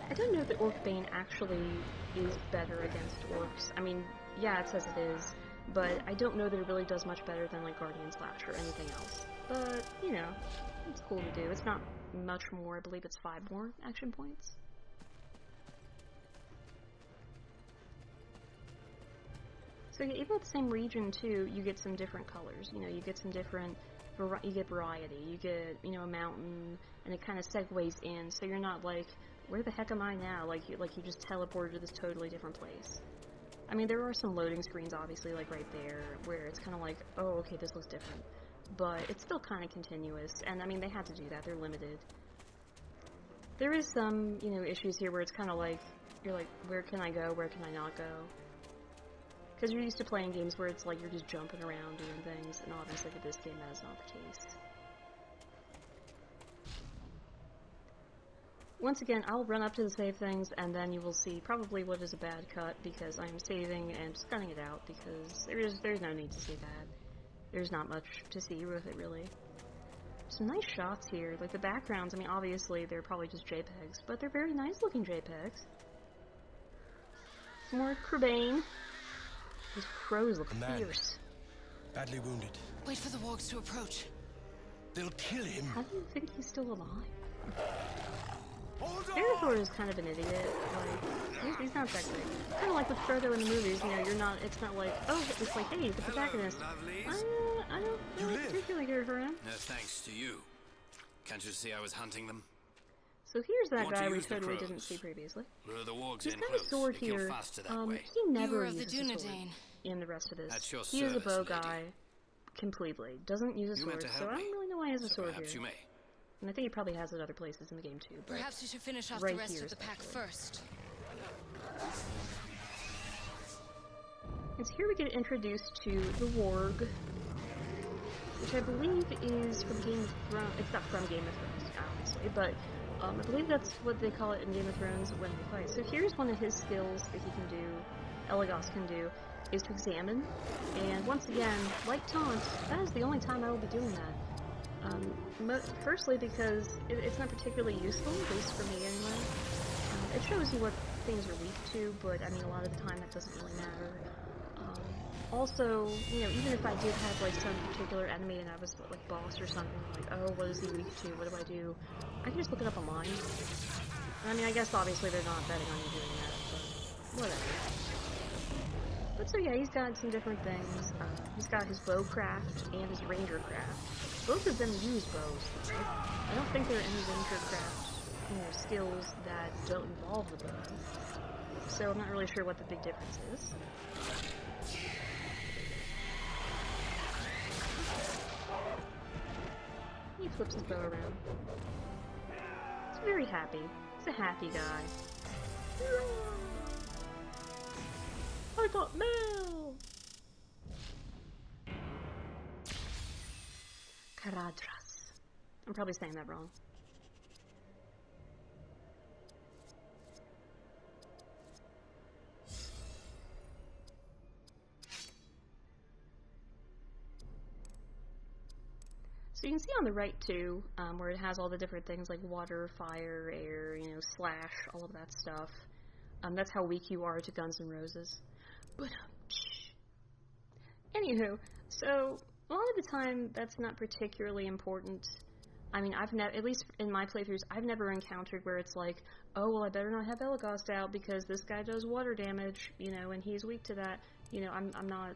I don't know if the Orc Bane actually is better against orcs. I mean, yeah, it says it is, but I don't know that it really does much better than, like, Guardian Slash or anything else. But, you know, it's cool to do. It's not much more. I believe it's 5 more action points. So yeah, even with the same region, too, you get some different colors. You know, you get some different... you get variety. You get, you know, a mountain, and it kind of segues in, so you're not like, where the heck am I now? Like you just teleported to this totally different place. I mean, there are some loading screens, obviously, like right there, where it's kind of like, oh, okay, this looks different. But it's still kind of continuous, and I mean, they had to do that. They're limited. There is some, you know, issues here where it's kind of like, you're like, where can I go? Where can I not go? Because you're used to playing games where it's like you're just jumping around doing things, and obviously with this game that is not the case. Once again, I'll run up to the save things, and then you will see probably what is a bad cut, because I'm saving and just cutting it out, because there's no need to see that. There's not much to see with it, really. Some nice shots here, like the backgrounds, I mean, obviously they're probably just JPEGs, but they're very nice looking JPEGs. Some more Crabane. These crows look fierce. Badly wounded. Wait for the wargs to approach. They'll kill him. How do you think he's still alive? Denethor is kind of an idiot. Like, he's not that great. Kind of like with Frodo in the movies, you know, it's not like, oh, it's like, hey, the protagonist. I don't really particularly care for him. No thanks to you. Can't you see I was hunting them? So here's that guy we totally didn't see previously. Lure the wargs He's in got a close. sword They kill here. faster that way. He never of the uses a sword Dunedain. in the rest of this. At your He is a service, bow lady. guy completely. Doesn't use a You meant sword, to so help I me. don't really know why he has a So sword perhaps here. you may. And I think he probably has it other places in the game too. But Perhaps you should finish off right the rest here of the pack especially. first. And so here we get introduced to the Warg, which I believe is from Game of Thrones. It's not from Game of Thrones, obviously, but I believe that's what they call it in Game of Thrones when they fight. So here's one of his skills that he can do, Elagos can do, is to examine. And once again, like Taunt, that is the only time I will be doing that. Firstly, because it's not particularly useful, at least for me anyway. It shows you what things are weak to, but I mean, a lot of the time that doesn't really matter. Also, you know, even if I did have like some particular enemy and I was like boss or something, like, oh, what is he weak to? What do I do? I can just look it up online. And, I mean, I guess obviously they're not betting on you doing that, but whatever. But so yeah, he's got some different things. He's got his bow craft and his ranger craft. Both of them use bows, though. I don't think there are any ranger craft, you know, skills that don't involve the bow. So I'm not really sure what the big difference is. He flips his bow around. He's very happy. He's a happy guy. I got mail! Caradras. I'm probably saying that wrong. So you can see on the right too, where it has all the different things like water, fire, air, you know, slash, all of that stuff. That's how weak you are to Guns N' Roses. But, anywho, so a lot of the time that's not particularly important. I mean, at least in my playthroughs, I've never encountered where it's like, oh, well, I better not have Elagos out because this guy does water damage, you know, and he's weak to that. You know, I'm not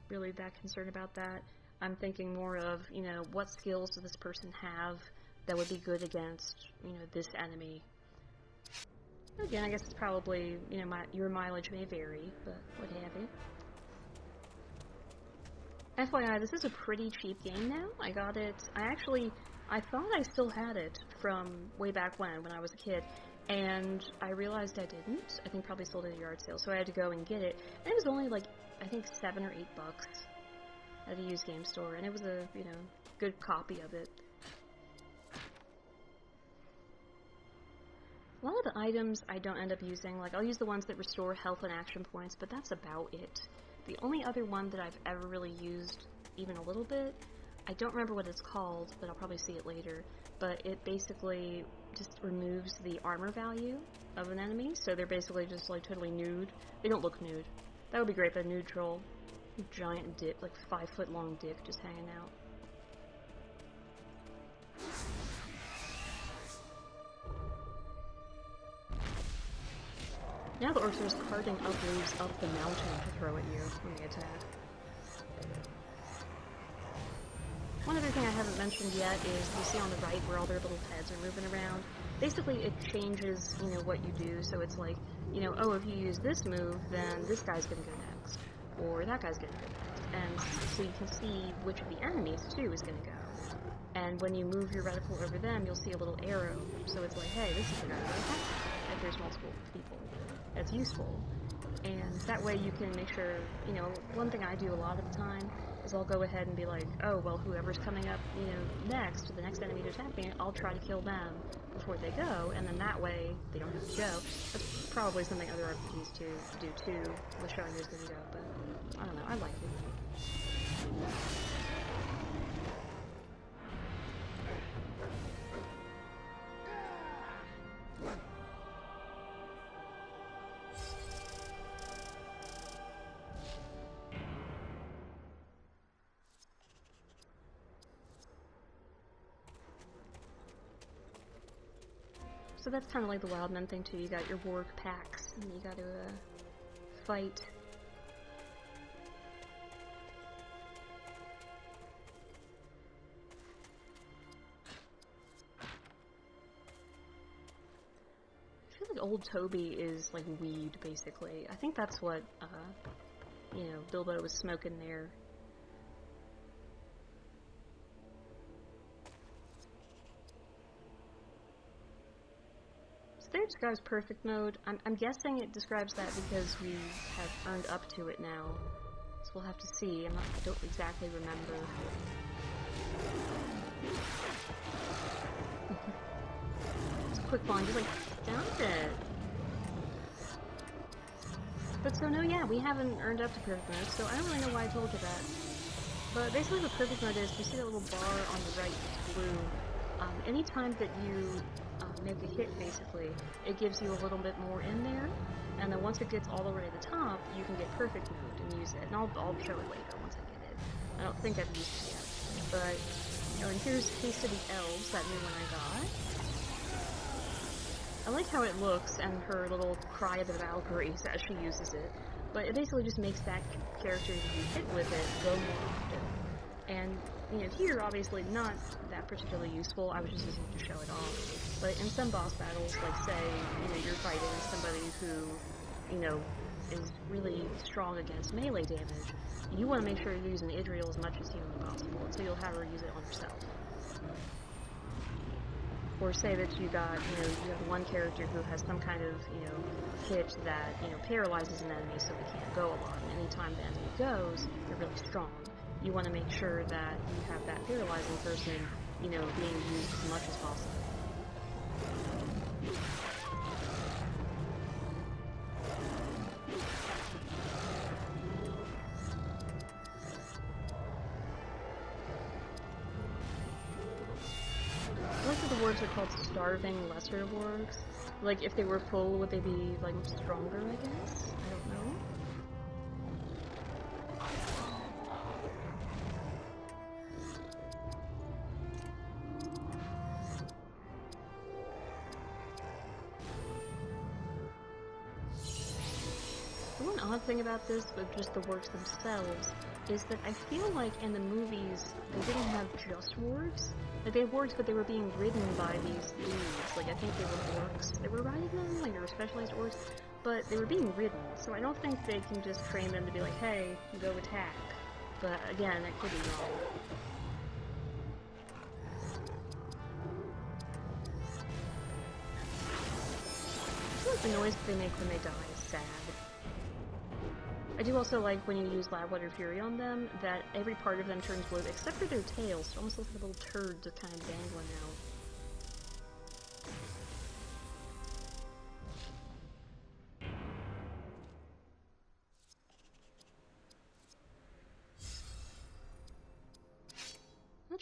really that concerned about that. I'm thinking more of, you know, what skills does this person have that would be good against, you know, this enemy. Again, I guess it's probably, you know, your mileage may vary, but what have you. FYI, this is a pretty cheap game now. I got it, I thought I still had it from way back when I was a kid, and I realized I didn't. I think probably sold it at a yard sale, so I had to go and get it. And it was only like, I think $7 or $8 at a used game store, and it was a, you know, good copy of it. A lot of the items I don't end up using, like I'll use the ones that restore health and action points, but that's about it. The only other one that I've ever really used, even a little bit, I don't remember what it's called, but I'll probably see it later. But it basically just removes the armor value of an enemy, so they're basically just like totally nude. They don't look nude. That would be great, but a nude troll. Giant dick, like 5-foot long dick just hanging out. Now the orcs are just carting up leaves up the mountain to throw at you when they attack. One other thing I haven't mentioned yet is you see on the right where all their little heads are moving around. Basically, it changes, you know, what you do. So it's like, you know, oh, if you use this move, then this guy's gonna go next, or that guy's gonna go next, and so you can see which of the enemies too is gonna go. And when you move your reticle over them, you'll see a little arrow. So it's like, hey, this is the guy that attacked. If there's multiple people, that's useful. And that way you can make sure, you know, one thing I do a lot of the time is I'll go ahead and be like, oh, well, whoever's coming up, you know, next, the next enemy to attack me, I'll try to kill them before they go, and then that way they don't have to go. That's probably something other RPGs do too, with showing who's going to go, but I don't know, I like it. So that's kind of like the Wildmen thing too. You got your warg packs, and you got to fight. I feel like old Toby is like weed, basically. I think that's what, you know, Bilbo was smoking there. There describes perfect mode. I'm guessing it describes that because we have earned up to it now. So we'll have to see. I don't exactly remember. It's a quick one, just like, stop it. But so no, yeah, we haven't earned up to perfect mode, so I don't really know why I told you that. But basically what perfect mode is, you see that little bar on the right that's blue. Anytime that you make a hit, basically, it gives you a little bit more in there, and then once it gets all the way to the top, you can get perfect mode and use it, and I'll show it later once I get it. I don't think I've used it yet, but, you know, and here's Taste of the Elves, that new one I got. I like how it looks, and her little Cry of the Valkyries as she uses it, but it basically just makes that character that you hit with it go more often. And, you know, here, obviously, not that particularly useful, I was just using it to show it off. But in some boss battles, like, say, you know, you're fighting somebody who, you know, is really strong against melee damage, you want to make sure you're using Idriel as much as humanly possible, so you'll have her use it on herself. Or say that you got, you know, you have one character who has some kind of, you know, hit that, you know, paralyzes an enemy so they can't go a lot, and anytime the enemy goes, they're really strong. You want to make sure that you have that paralyzing person, you know, being used as much as possible. I like that the wargs are called starving lesser wargs. Like, if they were full, would they be, like, stronger, I guess? I don't know. One odd thing about this, with just the wargs themselves, is that I feel like in the movies, they didn't have just wargs. Like, they had wargs, but they were being ridden by these dudes. Like, I think they were orcs that were riding them, like, they were specialized orcs, but they were being ridden, so I don't think they can just train them to be like, hey, go attack. But, again, that could be wrong. I feel like the noise that they make when they die is sad. I do also like when you use Loudwater Fury on them, that every part of them turns blue, except for their tails. It almost looks like a little turd just kind of dangling out.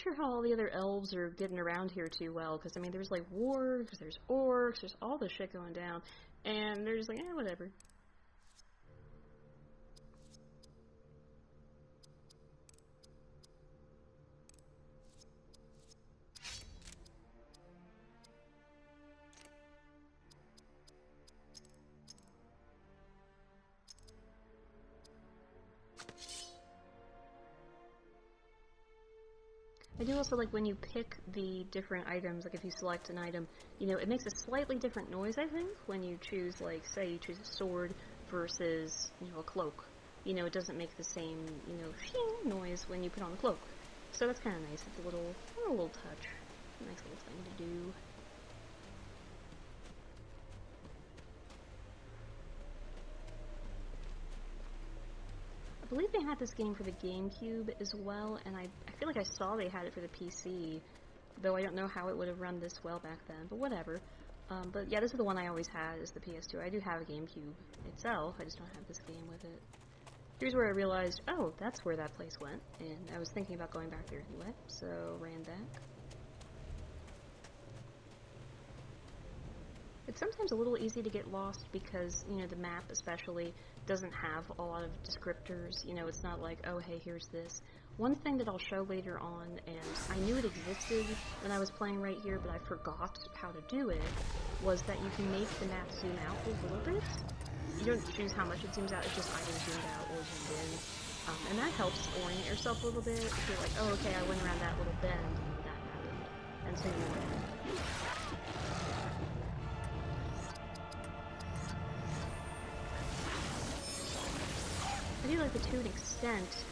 sure how all the other elves are getting around here too well, because, I mean, there's, like, wargs, there's orcs, there's all this shit going down, and they're just like, whatever. I do also like when you pick the different items, like if you select an item, you know, it makes a slightly different noise, I think, when you choose, like, say you choose a sword versus, you know, a cloak. You know, it doesn't make the same, you know, shing noise when you put on the cloak. So that's kind of nice. It's a little touch. A nice little thing to do. I believe they had this game for the GameCube as well, and I feel like I saw they had it for the PC, though I don't know how it would have run this well back then, but whatever. But yeah, this is the one I always had, is the PS2. I do have a GameCube itself, I just don't have this game with it. Here's where I realized, oh, that's where that place went, and I was thinking about going back there anyway, so ran back. It's sometimes a little easy to get lost because, you know, the map especially doesn't have a lot of descriptors. You know, it's not like, oh, hey, here's this. One thing that I'll show later on, and I knew it existed when I was playing right here, but I forgot how to do it, was that you can make the map zoom out a little bit. You don't choose how much it zooms out, it's just either zoomed out or zoomed in. And that helps orient yourself a little bit. If you're like, oh, okay, I went around that little bend, and that happened. And so you know. I do like the to an extent,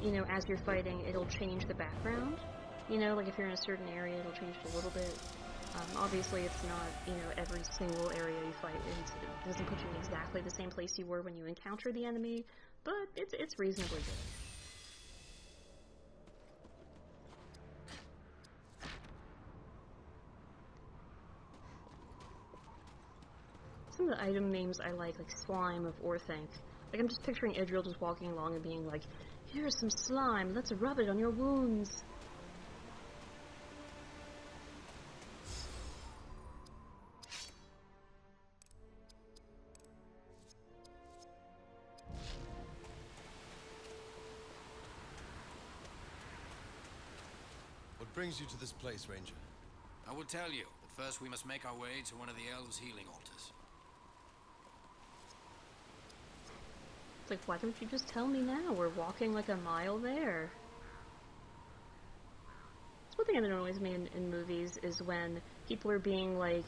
you know, as you're fighting, it'll change the background. You know, like if you're in a certain area, it'll change it a little bit. Obviously, it's not, you know, every single area you fight. It doesn't put you in exactly the same place you were when you encounter the enemy, but it's reasonably good. Some of the item names I like Slime of Orthanc. Like, I'm just picturing Idril just walking along and being like, here's some slime, let's rub it on your wounds. What brings you to this place, Ranger? I will tell you, but first we must make our way to one of the elves' healing altars. It's like, why don't you just tell me now? We're walking like a mile there. That's one thing that annoys me in movies is when people are being, like,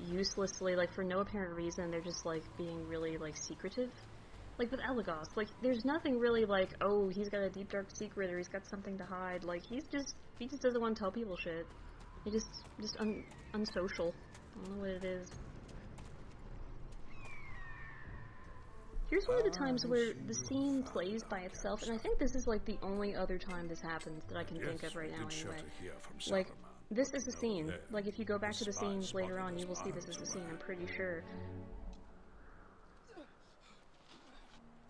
uselessly, like, for no apparent reason, they're just, like, being really, like, secretive. Like, with Elagos, like, there's nothing really like, oh, he's got a deep, dark secret, or he's got something to hide. Like, he just doesn't want to tell people shit. He just unsocial. I don't know what it is. Here's one of the times where the scene plays by itself, and I think this is, like, the only other time this happens that I can think of right now anyway. Like, this is the scene. Like, if you go back to the scenes later on, you will see this is the scene, I'm pretty sure.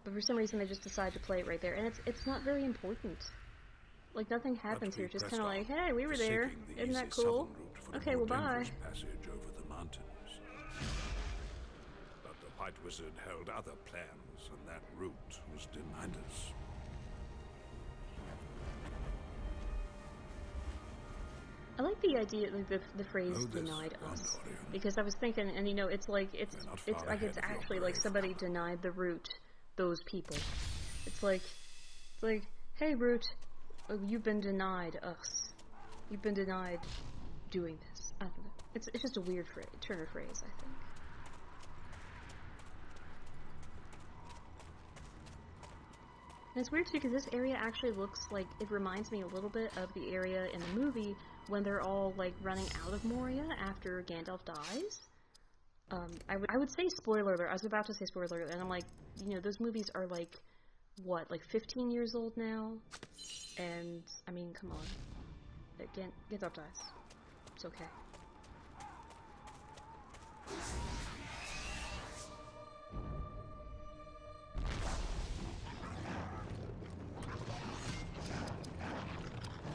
But for some reason, they just decide to play it right there, and it's not very important. Like, nothing happens here, just kind of like, hey, we were there, isn't that cool? Okay, well, bye. The White Wizard held other plans, and that route was denied us. I like the idea, like the phrase "denied us," because I was thinking, and you know, it's like actually like somebody denied the route those people. It's like, hey, route, you've been denied us. You've been denied doing this. I don't know. It's just a weird turn of phrase, I think. And it's weird too, because this area actually looks like, it reminds me a little bit of the area in the movie when they're all, like, running out of Moria after Gandalf dies. I would say spoiler alert. I was about to say spoiler alert, and I'm like, you know, those movies are, like, what, like 15 years old now? And, I mean, come on. Gandalf dies. It's okay.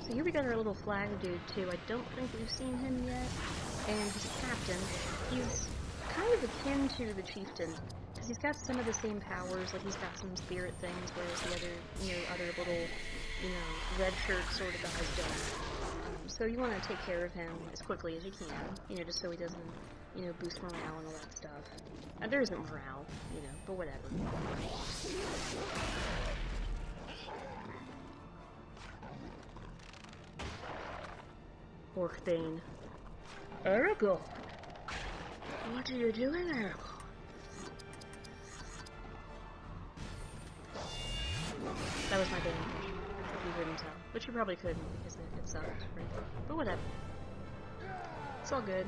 So here we got our little flag dude too. I don't think we've seen him yet. And he's captain. He's kind of akin to the chieftain, because he's got some of the same powers, like he's got some spirit things, whereas the other, other little, red shirt sort of guys don't. So you want to take care of him as quickly as you can, just so he doesn't, boost morale and all that stuff. There isn't morale, but whatever. Orcbane. Uruk-hai! What are you doing, Uruk-hai? That was my bane impression, if you couldn't tell. But you probably couldn't, because it sucked, right? But whatever. It's all good.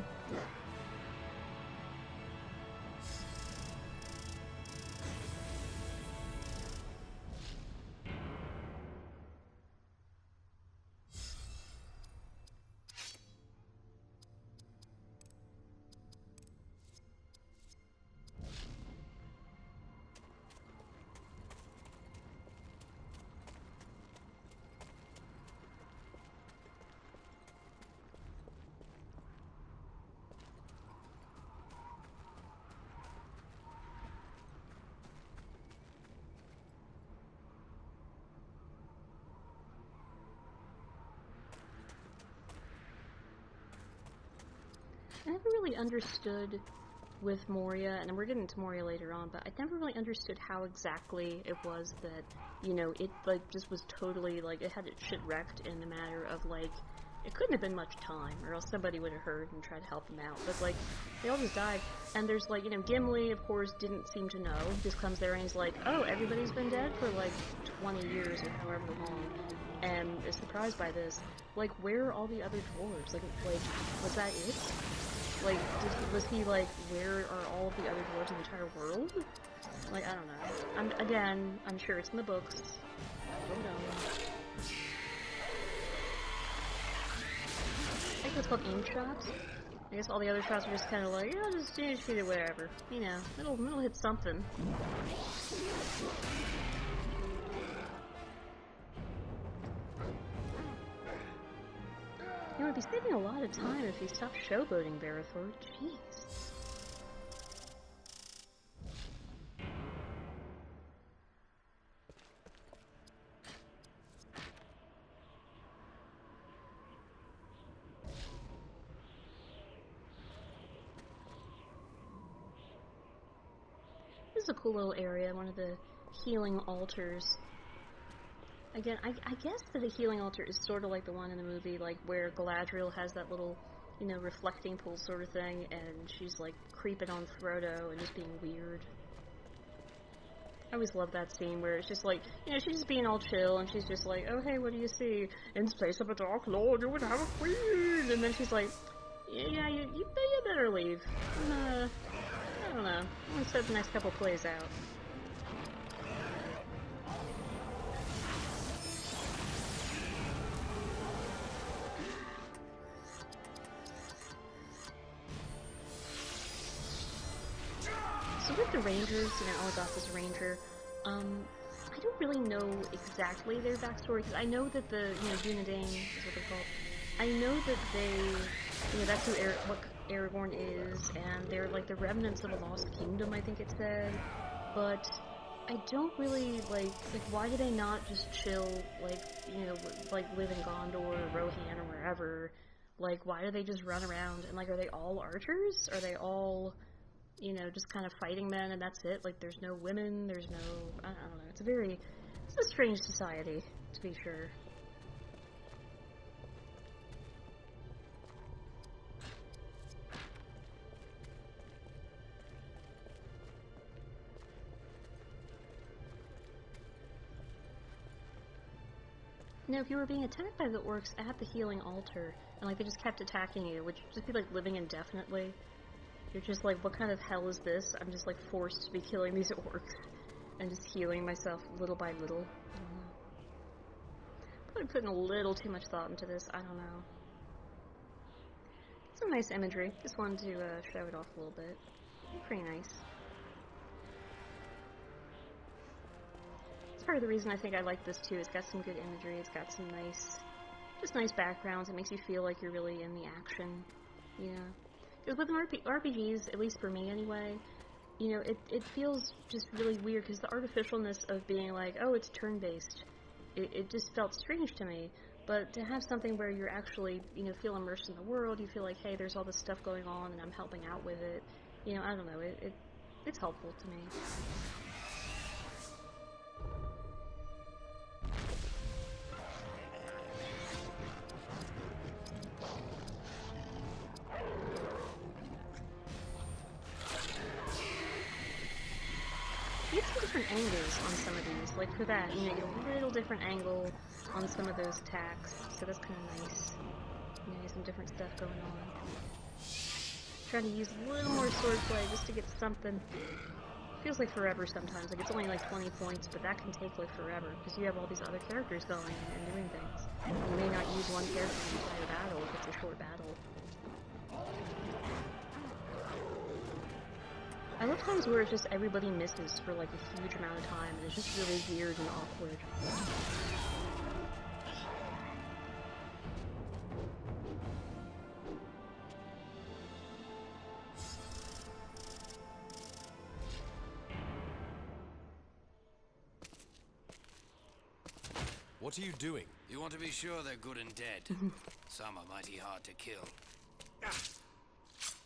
I never really understood with Moria, and we're getting to Moria later on, but I never really understood how exactly it was that, it, just was totally, it had its shit wrecked in the matter of, it couldn't have been much time, or else somebody would have heard and tried to help them out, but, they all just died, and there's, Gimli, of course, didn't seem to know. He just comes there and he's like, oh, everybody's been dead for, 20 years or however long, and is surprised by this. Where are all the other dwarves? Was that it? Was he where are all of the other dwarves in the entire world? I don't know. I'm sure it's in the books. I don't know. I think it's called aim shots. I guess all the other shots are just kind of just shoot it wherever. It'll hit something. You would be saving a lot of time if you stopped showboating, Barathor. Jeez. This is a cool little area, one of the healing altars. Again, I guess that the healing altar is sort of like the one in the movie, where Galadriel has that little, reflecting pool sort of thing, and she's, creeping on Frodo and just being weird. I always love that scene where it's just she's just being all chill, and she's just oh, hey, what do you see? In space of a dark lord, you would have a queen! And then she's yeah, you better leave. I don't know. I'm gonna set the next couple plays out. So with the Rangers, Olgoth is a Ranger, I don't really know exactly their backstory, because I know that the, Dunedain is what they're called. I know that they, that's who what Aragorn is, and they're, the remnants of a lost kingdom, I think it said, but I don't really, why do they not just chill, live in Gondor or Rohan or wherever? Why do they just run around, and, are they all archers? Are they all... just kind of fighting men, and that's it? There's no women, there's no... I don't know. It's a strange society, to be sure. If you were being attacked by the orcs at the healing altar, and, they just kept attacking you, would you just be, living indefinitely? You're just what kind of hell is this? I'm just, forced to be killing these orcs and just healing myself little by little. I don't know. Probably putting a little too much thought into this. I don't know. Some nice imagery. Just wanted to show it off a little bit. Pretty nice. It's part of the reason I think I like this too. It's got some good imagery. It's got some nice, just nice backgrounds. It makes you feel like you're really in the action, you know. Because with RPGs, at least for me anyway, you know, it feels just really weird because the artificialness of being like, oh, it's turn-based, it just felt strange to me. But to have something where you're actually, you know, feel immersed in the world, you feel like, hey, there's all this stuff going on and I'm helping out with it, you know, I don't know, it's helpful to me. You get some different angles on some of these. Like for that, you know, you get a little different angle on some of those attacks, so that's kind of nice. You know, some different stuff going on. Trying to use a little more swordplay just to get something. Feels like forever sometimes. Like it's only like 20 points, but that can take like forever because you have all these other characters going and doing things. You may not use one character in the entire battle if it's a short battle. I love times where it's just everybody misses for like a huge amount of time and it's just really weird and awkward. What are you doing? You want to be sure they're good and dead. Some are mighty hard to kill.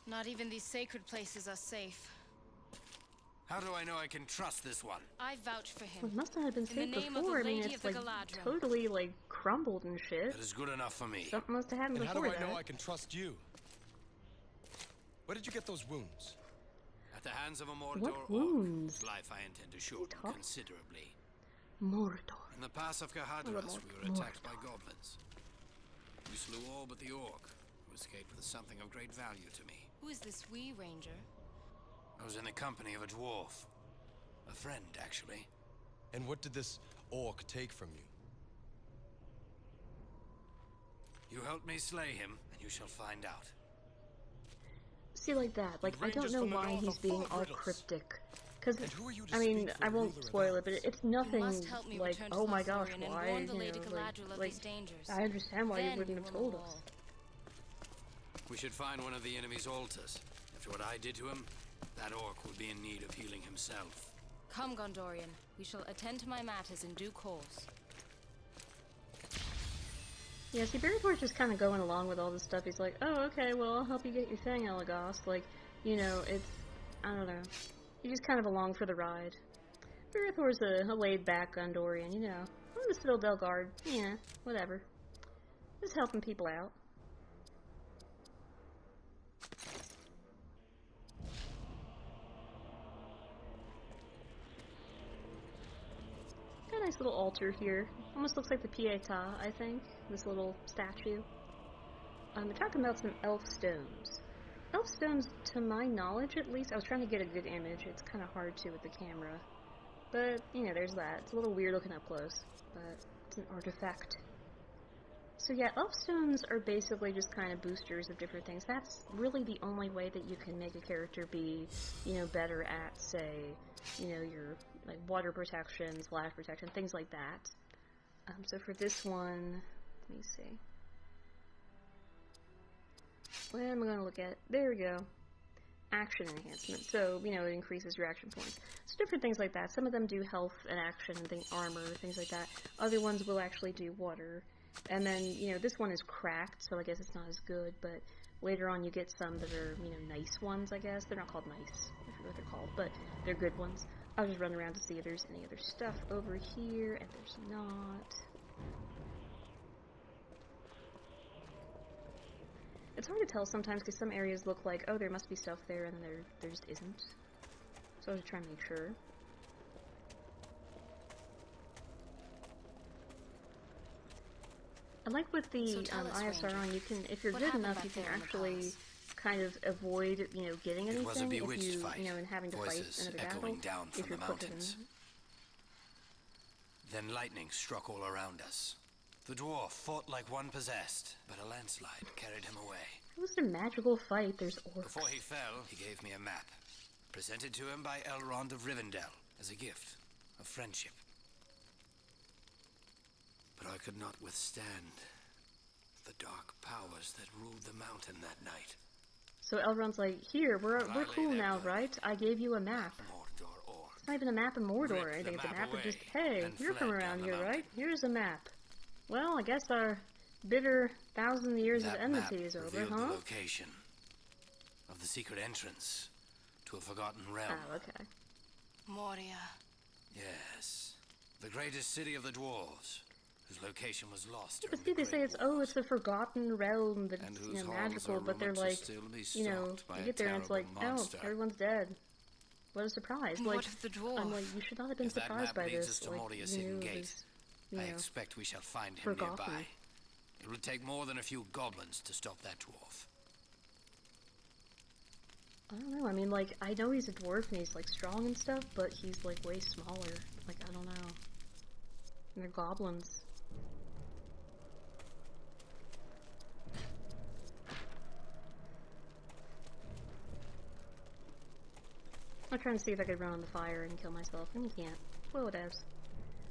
Not even these sacred places are safe. How do I know I can trust this one? I vouch for Well, him. it must not have been In the safe name of before. the I mean, Lady it's of the like Galadriel. totally like crumbled and shit. That is good enough for me. Something must have happened And how before do I that. know I can trust you? Where did you get those wounds? At the hands of a Mordor What orc, wounds? whose life I intend to shorten talking? considerably. Mordor. In the pass of Cahadras, we were attacked by goblins. We slew all but the orc, who escaped with something of great value to me. Who is this wee ranger? I was in the company of a dwarf. A friend, actually. And what did this orc take from you? You helped me slay him, and you shall find out. See, like that. Like, I don't Rangers know from the why north he's are being full of all riddles. cryptic. Because, And who are you to I mean, speak for I the won't ruler of spoil it, but elves? it's nothing You must help me like, return to oh my gosh, Lothlorien and why, warn the you Lady know, Galadriel of like, these dangers. I understand why you Then wouldn't you have will told know us. all. We should find one of the enemy's altars. After what I did to him, that orc will be in need of healing himself. Come, Gondorian. We shall attend to my matters in due course. Yeah, see, Bearthor's just kind of going along with all this stuff. He's like, oh, okay, well, I'll help you get your thing, Elagos. Like, you know, it's, I don't know. He's just kind of along for the ride. Bearthor's a laid-back Gondorian, you know. I'm the Citadel Guard. Yeah, whatever. Just helping people out. Got a nice little altar here. Almost looks like the Pietà, I think. This little statue. They're talking about some elf stones. Elf stones, to my knowledge at least, I was trying to get a good image. It's kind of hard to with the camera. But, you know, there's that. It's a little weird looking up close, but it's an artifact. So yeah, elf stones are basically just kind of boosters of different things. That's really the only way that you can make a character be, you know, better at, say, you know, your, like, water protection, splash protection, things like that. So for this one, let me see. What am I going to look at? There we go. Action enhancement. So, you know, it increases your action points. So different things like that. Some of them do health and action and armor, things like that. Other ones will actually do water. And then, you know, this one is cracked, so I guess it's not as good, but later on you get some that are, you know, nice ones, I guess. They're not called nice. I forget what they're called, but they're good ones. I'll just run around to see if there's any other stuff over here, and there's not. It's hard to tell sometimes because some areas look like, oh, there must be stuff there, and then there just isn't. So I was trying to make sure. I like with the So tell us, ISR Ranger, on, you can, if you're what good happened enough, back you can there in the actually palace? kind of avoid, you know, getting It was a anything if bewitched you, fight. you know, and having to fight Voices another battle. echoing down If from you're the quicker mountains. Then lightning struck all around us. The dwarf fought like one possessed, but a landslide carried him away. It was a magical fight. There's orcs. Before he fell, he gave me a map, presented to him by Elrond of Rivendell as a gift of friendship. But I could not withstand The dark powers that ruled the mountain that night. So Elrond's like, here, we're cool now, right? I gave you a map. Mordor or It's not even a map of Mordor or Rip anything. the It's a map map of away just, hey, and you're from fled around down the here, right? mountain. Here's a map. Well, I guess our bitter 1,000 years of that enmity map is over, revealed huh? the location of the secret entrance to a forgotten realm. Oh, okay. Moria. Yes, the greatest city of the dwarves, whose location was lost. But during see, the they say Great it's, Wars, it's a forgotten realm that's, and you whose know, halls magical, are but they're rumored to like, still be you know, stalked by you a get there and it's like, terrible monster. oh, everyone's dead. What a surprise. What Like, of the dwarf? I'm like, you should not have been If that surprised map by leads this. us to Like, Moria's you hidden knew it gate, was, you I know, expect we shall find him forgotten. nearby. It will take more than a few goblins to stop that dwarf. I don't know, I mean, like, I know he's a dwarf and he's, like, strong and stuff, but he's, like, way smaller. Like, I don't know. And they're goblins. I'm trying to see if I could run on the fire and kill myself, and you can't. Well, it is.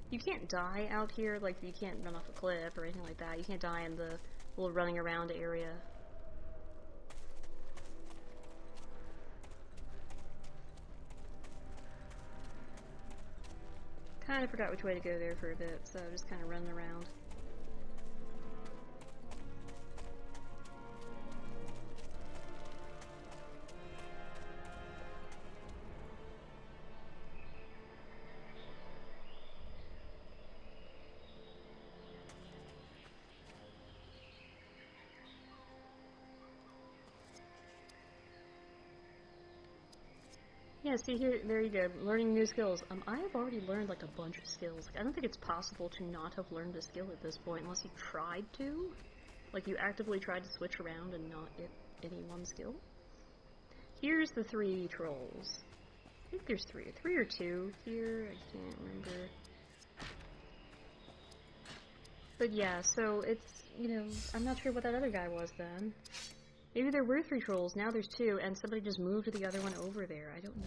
You can't die out here, like, you can't run off a cliff or anything like that. You can't die in the little running around area. Kind of forgot which way to go there for a bit, so just kind of running around. Yeah, see here, there you go, learning new skills. I have already learned like a bunch of skills. I don't think it's possible to not have learned a skill at this point unless you tried to. Like you actively tried to switch around and not get any one skill. Here's the 3 trolls. I think there's 3 or 2 here, I can't remember. But yeah, so it's, you know, I'm not sure what that other guy was then. Maybe there were 3 trolls, now there's 2, and somebody just moved the other one over there. I don't know.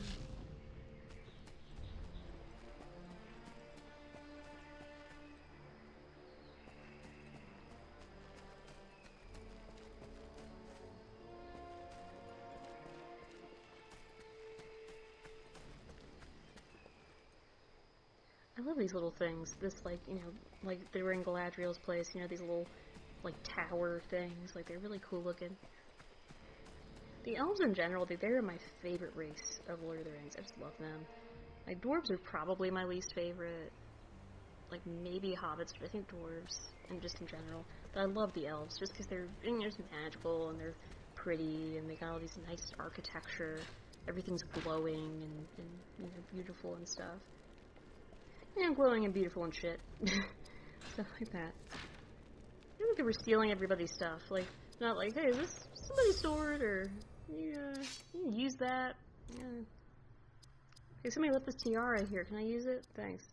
I love these little things. This, like, you know, like they were in Galadriel's place, you know, these little, like, tower things. Like, they're really cool looking. The elves in general, they're my favorite race of Lord of the Rings. I just love them. Like, dwarves are probably my least favorite. Like, maybe hobbits, but I think dwarves, and just in general. But I love the elves, just because they're just magical, and they're pretty, and they got all these nice architecture. Everything's glowing, and you know, beautiful and stuff. You know, glowing and beautiful and shit. Stuff like that. I don't think they were stealing everybody's stuff. Like, not like, hey, is this somebody's sword, or, you can use that. Yeah. Hey, somebody left this tiara here. Can I use it? Thanks.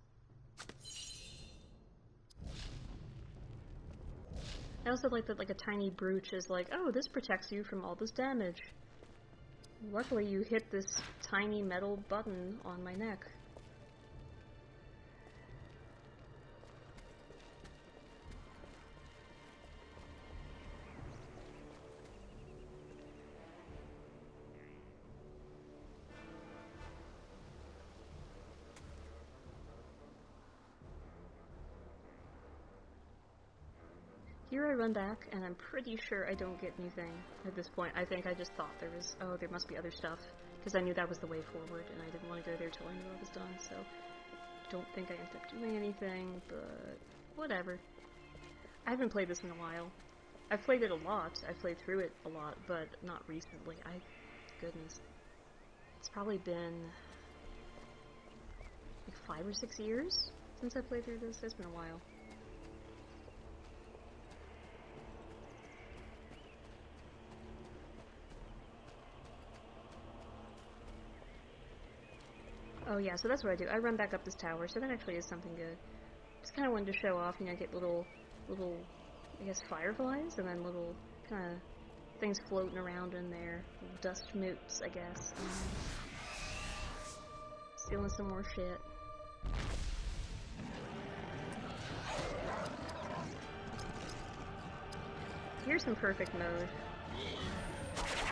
I also like that, like, a tiny brooch is like, oh, this protects you from all this damage. Luckily, you hit this tiny metal button on my neck. Here I run back, and I'm pretty sure I don't get anything at this point. I think I just thought there was, oh, there must be other stuff, because I knew that was the way forward, and I didn't want to go there till I knew I was done, so I don't think I ended up doing anything, but whatever. I haven't played this in a while. I've played it a lot. I've played through it a lot, but not recently. Goodness. It's probably been like 5 or 6 years since I played through this. It's been a while. Oh yeah, so that's what I do. I run back up this tower, so that actually is something good. Just kind of wanted to show off, you know, get little, I guess, fireflies, and then little kind of things floating around in there. Little dust moots, I guess. Stealing some more shit. here's some perfect mode.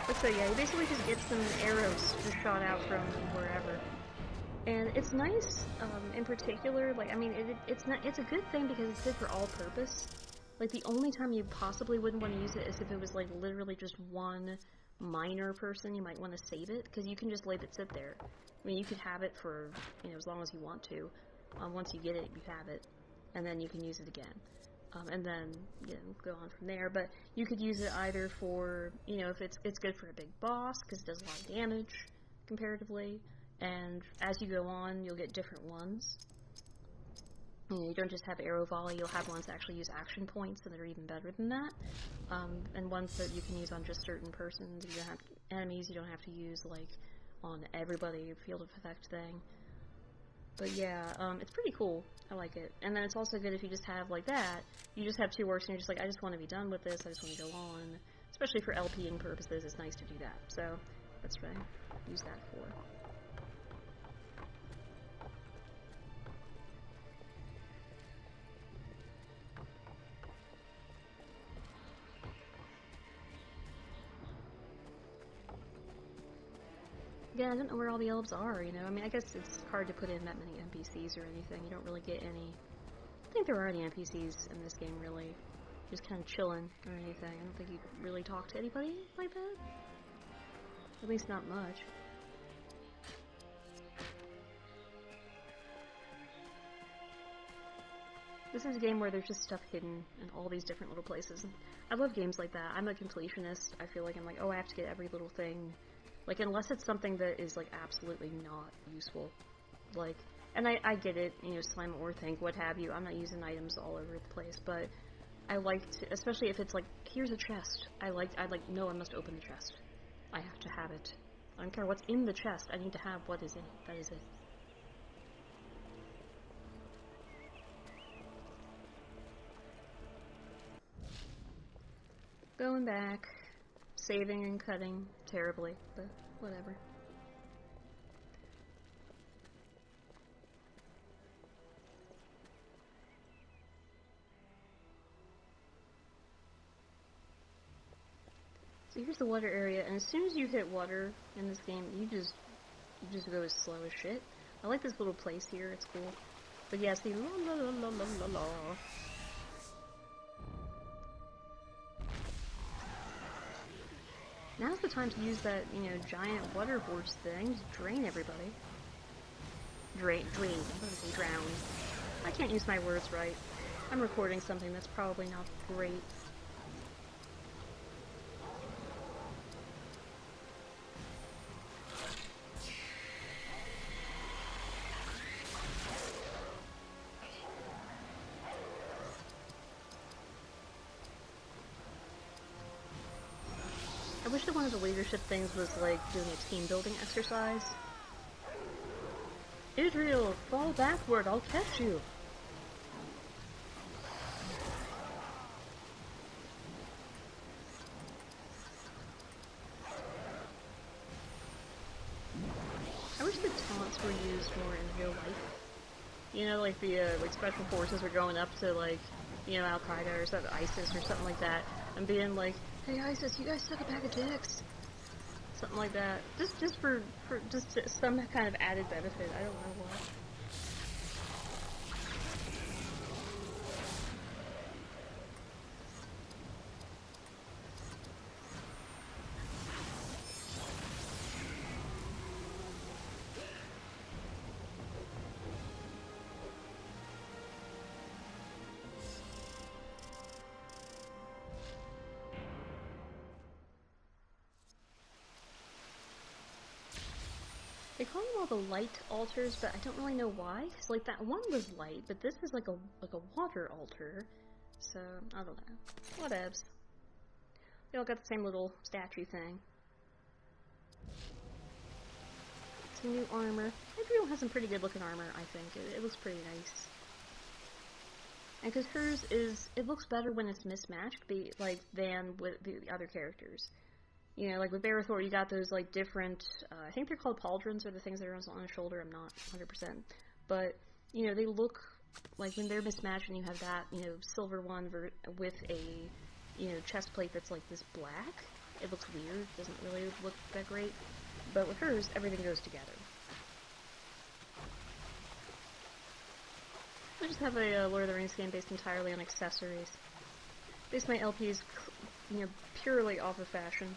But so yeah, you basically just get some arrows just shot out from wherever. And it's nice, in particular, like, I mean, it's a good thing because it's good for all purpose. Like, the only time you possibly wouldn't want to use it is if it was, like, literally just one minor person you might want to save it, because you can just let it sit there. I mean, you could have it for, you know, as long as you want to. Once you get it, you have it, and then you can use it again. And then, you know, go on from there. But you could use it either for, you know, if it's good for a big boss, because it does a lot of damage, comparatively. And as you go on, you'll get different ones. You know, you don't just have arrow volley, you'll have ones that actually use action points, and they're even better than that. And ones that you can use on just certain persons. You don't have enemies, you don't have to use, like, on everybody, field of effect thing. But yeah, it's pretty cool. I like it. And then it's also good if you just have, like that, you just have two orcs and you're just like, I just want to be done with this, I just want to go on. Especially for LPing purposes, it's nice to do that. So, that's what I use that for. Yeah, I don't know where all the elves are, you know? I mean, I guess it's hard to put in that many NPCs or anything. You don't really get any... I think there are any NPCs in this game, really. Just kind of chilling or anything. I don't think you really talk to anybody like that. At least not much. This is a game where there's just stuff hidden in all these different little places. And I love games like that. I'm a completionist. I feel like I'm like, oh, I have to get every little thing. Like, unless it's something that is, like, absolutely not useful. Like, and I get it, you know, slime or think, what have you. I'm not using items all over the place, but I like to, especially if it's like, here's a chest. I like, no, I must open the chest. I have to have it. I don't care what's in the chest. I need to have what is in it. That is it. Going back. Saving and cutting terribly, but whatever. So here's the water area, and as soon as you hit water in this game, you just go as slow as shit. I like this little place here, it's cool. But yeah, see, la la la la la la la. Now's the time to use that, you know, giant water horse thing to drain everybody. Drain. I'm gonna say drown. I can't use my words right. I'm recording something that's probably not great. I wish that one of the leadership things was like doing a team building exercise. Israel, fall backward, I'll catch you. I wish the taunts were used more in real life. You know, like the like special forces are going up to, like, you know, Al-Qaeda or something, ISIS or something like that, and being like, hey ISIS, you guys suck a bag of dicks. Something like that. Just for just some kind of added benefit. I don't know why. They call them all the light altars, but I don't really know why. Cause like that one was light, but this is like a water altar. So I don't know. Whatevs. They all got the same little statue thing. Some new armor. Israel has some pretty good looking armor, I think. It looks pretty nice. And because hers is, it looks better when it's mismatched, than with the other characters. You know, like with Barathor, you got those, like, different, I think they're called pauldrons, or the things that are on his shoulder, I'm not 100%. But, you know, they look, like, when they're mismatched and you have that, you know, silver one with a, you know, chest plate that's like this black. It looks weird, doesn't really look that great. But with hers, everything goes together. I just have a Lord of the Rings game based entirely on accessories. Based my LPs, you know, purely off of fashion.